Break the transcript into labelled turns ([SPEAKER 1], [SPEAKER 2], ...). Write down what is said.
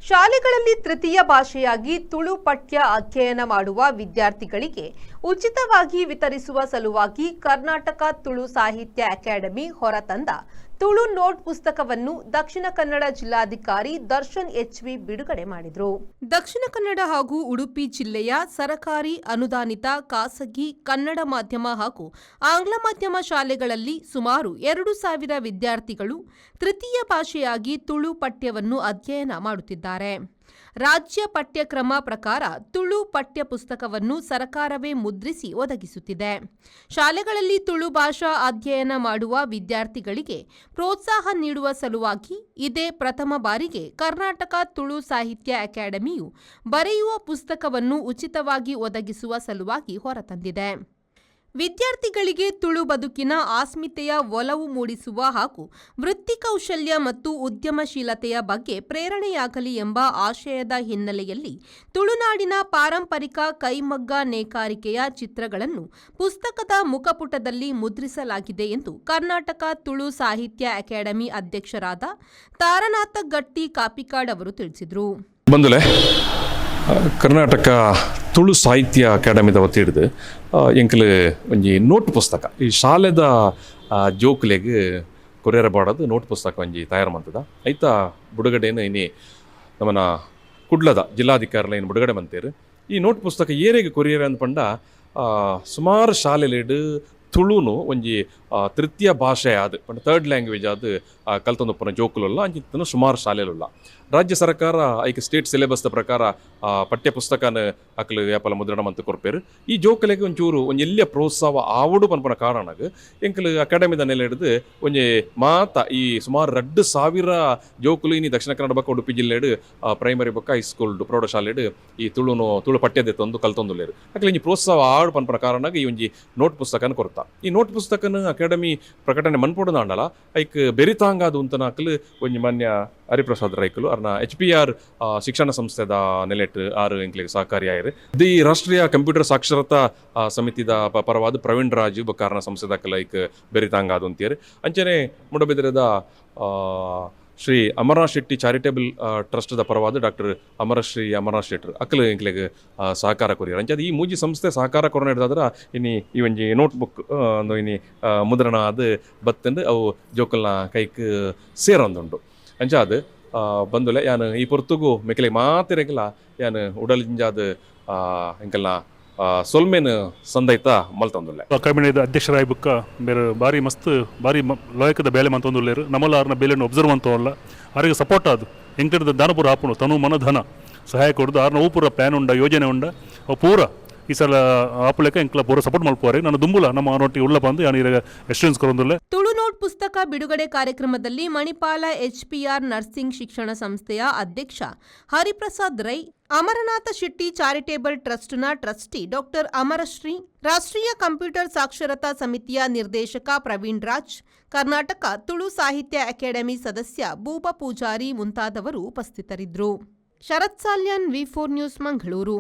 [SPEAKER 1] ಶಾಲೆಗಳಲ್ಲಿ ತೃತೀಯ ಭಾಷೆಯಾಗಿ ತುಳು ಪಠ್ಯ ಅಧ್ಯಯನ ಮಾಡುವ ವಿದ್ಯಾರ್ಥಿಗಳಿಗೆ ಉಚಿತವಾಗಿ ವಿತರಿಸುವ ಸಲುವಾಗಿ ಕರ್ನಾಟಕ ತುಳು ಸಾಹಿತ್ಯ ಅಕಾಡೆಮಿ ಹೊರತಂದ ತುಳು ನೋಟ್ ಪುಸ್ತಕವನ್ನು ದಕ್ಷಿಣ ಕನ್ನಡ ಜಿಲ್ಲಾಧಿಕಾರಿ ದರ್ಶನ್ ಎಚ್ವಿ ಬಿಡುಗಡೆ ಮಾಡಿದರು. ದಕ್ಷಿಣ ಕನ್ನಡ ಹಾಗೂ ಉಡುಪಿ ಜಿಲ್ಲೆಯ ಸರಕಾರಿ ಅನುದಾನಿತ ಖಾಸಗಿ ಕನ್ನಡ ಮಾಧ್ಯಮ ಹಾಗೂ ಆಂಗ್ಲ ಮಾಧ್ಯಮ ಶಾಲೆಗಳಲ್ಲಿ ಸುಮಾರು 2,000 ವಿದ್ಯಾರ್ಥಿಗಳು ತೃತೀಯ ಭಾಷೆಯಾಗಿ ತುಳು ಪಠ್ಯವನ್ನು ಅಧ್ಯಯನ ಮಾಡುತ್ತಿದ್ದಾರೆ. ರಾಜ್ಯ ಪಠ್ಯಕ್ರಮ ಪ್ರಕಾರ ತುಳು ಪಠ್ಯ ಪುಸ್ತಕವನ್ನು ಸರ್ಕಾರವೇ ಮುದ್ರಿಸಿ ಒದಗಿಸುತ್ತಿದೆ. ಶಾಲೆಗಳಲ್ಲಿ ತುಳು ಭಾಷಾ ಅಧ್ಯಯನ ಮಾಡುವ ವಿದ್ಯಾರ್ಥಿಗಳಿಗೆ ಪ್ರೋತ್ಸಾಹ ನೀಡುವ ಸಲುವಾಗಿ ಇದೇ ಪ್ರಥಮ ಬಾರಿಗೆ ಕರ್ನಾಟಕ ತುಳು ಸಾಹಿತ್ಯ ಅಕಾಡೆಮಿಯು ಬರೆಯುವ ಪುಸ್ತಕವನ್ನು ಉಚಿತವಾಗಿ ಒದಗಿಸುವ ಸಲುವಾಗಿ ಹೊರತಂದಿದೆ. ವಿದ್ಯಾರ್ಥಿಗಳಿಗೆ ತುಳು ಬದುಕಿನ ಅಸ್ಮಿತೆಯ ಒಲವು ಮೂಡಿಸುವ ಹಾಗೂ ವೃತ್ತಿ ಕೌಶಲ್ಯ ಮತ್ತು ಉದ್ಯಮಶೀಲತೆಯ ಬಗ್ಗೆ ಪ್ರೇರಣೆಯಾಗಲಿ ಎಂಬ ಆಶಯದ ಹಿನ್ನೆಲೆಯಲ್ಲಿ ತುಳುನಾಡಿನ ಪಾರಂಪರಿಕ ಕೈಮಗ್ಗ ನೇಕಾರಿಕೆಯ ಚಿತ್ರಗಳನ್ನು ಪುಸ್ತಕದ ಮುಖಪುಟದಲ್ಲಿ ಮುದ್ರಿಸಲಾಗಿದೆ ಎಂದು ಕರ್ನಾಟಕ ತುಳು ಸಾಹಿತ್ಯ ಅಕಾಡೆಮಿ ಅಧ್ಯಕ್ಷರಾದ ತಾರನಾಥ ಗಟ್ಟಿ ಕಾಪಿಕಾಡ್ ಅವರು ತಿಳಿಸಿದರು.
[SPEAKER 2] ಕರ್ನಾಟಕ ತುಳು ಸಾಹಿತ್ಯ ಅಕಾಡೆಮಿದ ವತಿಡ್ದು ಎಂಕಲ್ ಒಂಜಿ ನೋಟ್ ಪುಸ್ತಕ ಈ ಶಾಲೆದ ಜೋಕ್ಲೆಗ್ ಕೊರಿಯರ ಬಾಡದು ನೋಟ್ ಪುಸ್ತಕ ಒಂಜಿ ತಯಾರು ಮಂತದ ಐತ ಬುಡುಗಡೆಯನ್ನು ಇನಿ ನಮ್ಮನ ಕುಡ್ಲದ ಜಿಲ್ಲಾಧಿಕಾರಿಲ ಏನು ಬಿಡುಗಡೆ ಮಂತೇರು. ಈ ನೋಟ್ ಪುಸ್ತಕ ಏರೆಗೆ ಕೊರಿಯರ್ ಅಂದ್ಪಂಡ ಸುಮಾರು ಶಾಲೆಲೇಡು ತುಳುನು ಒಂಜಿ ತೃತೀಯ ಭಾಷೆ ಆದ್ ಪಂಡ ಥರ್ಡ್ ಲ್ಯಾಂಗ್ವೇಜ್ ಆದ್ ಕಲ್ತೊಂದಪ್ಪನ ಜೋಕುಲಲ್ಲ ಅಂಚಿತ್ತನು ಸುಮಾರು ಶಾಲೆಲುಲ್ಲ. ರಾಜ್ಯ ಸರ್ಕಾರ ಐಕೆ ಸ್ಟೇಟ್ ಸಿಲೆಬಸ್ದ ಪ್ರಕಾರ ಪಠ್ಯ ಪುಸ್ತಕನ ಅಕ್ಲು ಯಾಪಲ ಮುದ್ರಣ ಮಂತ್ ಕೊರ್ಪೇರು. ಈ ಜೋಕಲೆಗೆ ಒಂಚೂರು ಒಂಜಿ ಎಲ್ಲಿಯ ಪ್ರೋತ್ಸಾಹ ಆವಡು ಪನ್ಪನ ಕಾರಣಗ್ ಎಂಕಲ್ ಅಕಾಡೆಮಿದ ನೆಲೆ ಹಿಡಿದು ಒಂಜಿ ಮಾತ ಈ ಸುಮಾರು 2,000 ಜೋಕುಲು ಇನಿ ದಕ್ಷಿಣ ಕನ್ನಡ ಬಕ್ಕ ಉಡುಪಿ ಜಿಲ್ಲೆಡ್ ಪ್ರೈಮರಿ ಬಕ್ಕ ಹೈಸ್ಕೂಲ್ ಪ್ರೌಢಶಾಲೆಡ್ ಈ ತುಳು ಪಠ್ಯದ ತಂದು ಕಲ್ತೊಂದುಲ್ಲೇರು ಅಕ್ಲೆ ಒಂಜಿ ಪ್ರೋತ್ಸಾಹ ಆವಡು ಪನ್ಪನ ಕಾರಣಗ್ ಈ ಒಂಜಿ ನೋಟ್ ಪುಸ್ತಕನ ಕೊರ್ತ. ಈ ನೋಟ್ ಪುಸ್ತಕನ ಅಕಾಡೆಮಿ ಪ್ರಕಟಣೆ ಮನ್ಪೊಡು ಅಂಡಲ ಐಕ್ ಬೆರಿತಾಂಗಾದು ಅಂತನ ಅಕ್ಲು ಒಂಜಿ ಮಾನ್ಯ ಹರಿಪ್ರಸಾದ್ ರೈಕಲು ಅರ್ನ HPR ಶಿಕ್ಷಣ ಸಂಸ್ಥೆದ ನೆಲೆಟ್ ಆರು ಎಂಕ್ಲೆಗ್ ಸಹಕಾರಿಯಾಯಿರು. ದಿ ರಾಷ್ಟ್ರೀಯ ಕಂಪ್ಯೂಟರ್ ಸಾಕ್ಷರತಾ ಸಮಿತಿದ ಪರವಾದ ಪ್ರವೀಣ್ ರಾಜು ಬಕಾರನ ಸಂಸ್ಥೆದ ಲೈಕ್ ಬೆರಿತಾಂಗಾದು ಅಂತೀರು. ಅಂಚನೆ ಮುಡಬೆದರದ ಶ್ರೀ ಅಮರನಾಥ್ ಶೆಟ್ಟಿ ಚಾರಿಟೇಬಲ್ ಟ್ರಸ್ಟ್ದ ಪರವಾದ ಡಾಕ್ಟರ್ ಅಮರನಾಥ್ ಶೆಟ್ಟರ್ ಅಕ್ಕಲು ಎಂಕ್ಲೆಗ್ ಸಹಕಾರ ಕೊರಿಯರು. ಅಂಚೆ ಈ ಮೂಜಿ ಸಂಸ್ಥೆ ಸಹಕಾರ ಕೊರೋನ ಹಿಡಿದಾದ್ರೆ ಇನಿ ಈ ಒಂಜಿ ನೋಟ್ಬುಕ್ ಒಂದು ಇನಿ ಮುದ್ರಣ ಅದು ಬತ್ತಂಡು ಅವು ಜೋಕಲ್ನ ಕೈಕ್ ಸೇರೊಂದುಂಡು. ಅಂಚ ಅದು ಬಂದುಲೆ ಯಾನು ಈ ಪೊರ್ತುಗು ಮೆಕ್ಲೆಗ್ ಮಾತಿರಗಿಲ್ಲ ಯಾನು ಉಡಲಿಂಜಾದ ಎಂಕಲ್ನ ಸೊಲ್ಮೇನ್ ಸಂದೈತ ಮಲ್ತೊಂದುಲ್ಲೆ
[SPEAKER 3] ಅಕಾಡೆಮಿದ ಅಧ್ಯಕ್ಷರಾಗಿ ಬುಕ್ಕ ಬೇರೆ ಬಾರಿ ಮಸ್ತ್ ಬಾರಿ ಲಾಯಕದ ಬೇಲೆ ಮಂತೊಂದುಲ್ಲೇರು. ನಮ್ಮಲ್ಲ ಅವ್ರನ್ನ ಬೇಲೆಯನ್ನು ಒಬ್ಸರ್ವ್ ಅಂತವಲ್ಲ ಅವರಿಗೆ ಸಪೋರ್ಟ್ ಆದು ಎಂಕದ ದಾನಪುರ ಆಪುಣು ತನು ಮನ ಧನ ಸಹಾಯ ಕೊಡೋದು ಅವ್ರನ್ನ ಹೂ ಪೂರ ಪ್ಲ್ಯಾನ್ ಉಂಡ ಯೋಜನೆ ಉಂಡ ಅವು ಪೂರ ಈ ಸಲ ಆಪುಲೆಕ ಎಂಕ್ಲ ಪೂರ ಸಪೋರ್ಟ್ ಮಲ್ಪುವಾರೆ ನಾನು ದುಂಬುಲ ನಮ್ಮ ನೊಟ್ಟಿ ಉಳ್ಳ ಬಂದು ಯಾನು ಈಗ ಎಕ್ಸ್ಪೀರಿಯನ್ಸ್ ಕೊರೊಂದುಲ್ಲೆ.
[SPEAKER 1] ತುಳು ನೋಟ್ ಪುಸ್ತಕ ಬಿಡುಗಡೆ ಕಾರ್ಯಕ್ರಮದಲ್ಲಿ ಮಣಿಪಾಲ HPR ನರ್ಸಿಂಗ್ ಶಿಕ್ಷಣ ಸಂಸ್ಥೆಯ ಅಧ್ಯಕ್ಷ ಹರಿಪ್ರಸಾದ್ ರೈ, ಅಮರನಾಥ ಶೆಟ್ಟಿ ಚಾರಿಟೇಬಲ್ ಟ್ರಸ್ಟ್ನ ಟ್ರಸ್ಟಿ ಡಾಕ್ಟರ್ ಅಮರಶ್ರೀ, ರಾಷ್ಟ್ರೀಯ ಕಂಪ್ಯೂಟರ್ ಸಾಕ್ಷರತಾ ಸಮಿತಿಯ ನಿರ್ದೇಶಕ ಪ್ರವೀಣ್ ರಾಜ್, ಕರ್ನಾಟಕ ತುಳು ಸಾಹಿತ್ಯ ಅಕಾಡೆಮಿ ಸದಸ್ಯ ಬೂಬ ಪೂಜಾರಿ ಮುಂತಾದವರು ಉಪಸ್ಥಿತರಿದ್ದರು. ಶರತ್ ಸಾಲ್ಯನ್, V4 ನ್ಯೂಸ್, ಮಂಗಳೂರು.